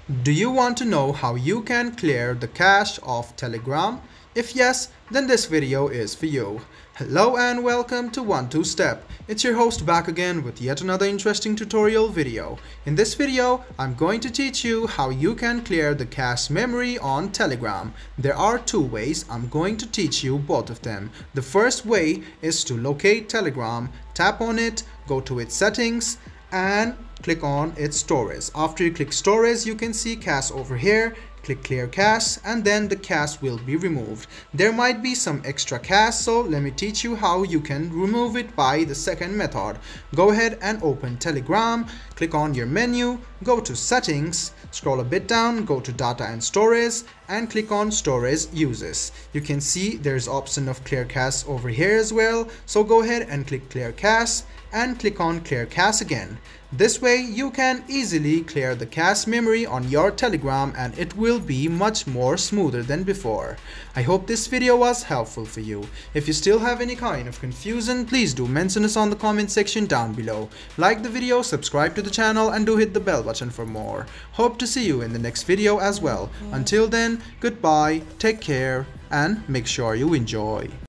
Do you want to know how you can clear the cache of Telegram? If yes, then this video is for you. Hello and welcome to 1-2-Step. It's your host back again with yet another interesting tutorial video. In this video, I'm going to teach you how you can clear the cache memory on Telegram. There are two ways. I'm going to teach you both of them. The first way is to locate Telegram, tap on it, go to its settings, and click on its storage. After you click storage, you can see cache over here. Click clear cache and then the cache will be removed. There might be some extra cache, so let me teach you how you can remove it by the second method. Go ahead and open Telegram, click on your menu, go to settings, scroll a bit down, go to data and storage and click on storage uses. You can see there's option of clear cache over here as well, so go ahead and click clear cache and click on clear cache again. This way you can easily clear the cache memory on your Telegram and it will be much more smoother than before. I hope this video was helpful for you. If you still have any kind of confusion, please do mention us on the comment section down below. Like the video, subscribe to the channel and do hit the bell button for more. Hope to see you in the next video as well. Until then, goodbye, take care and make sure you enjoy.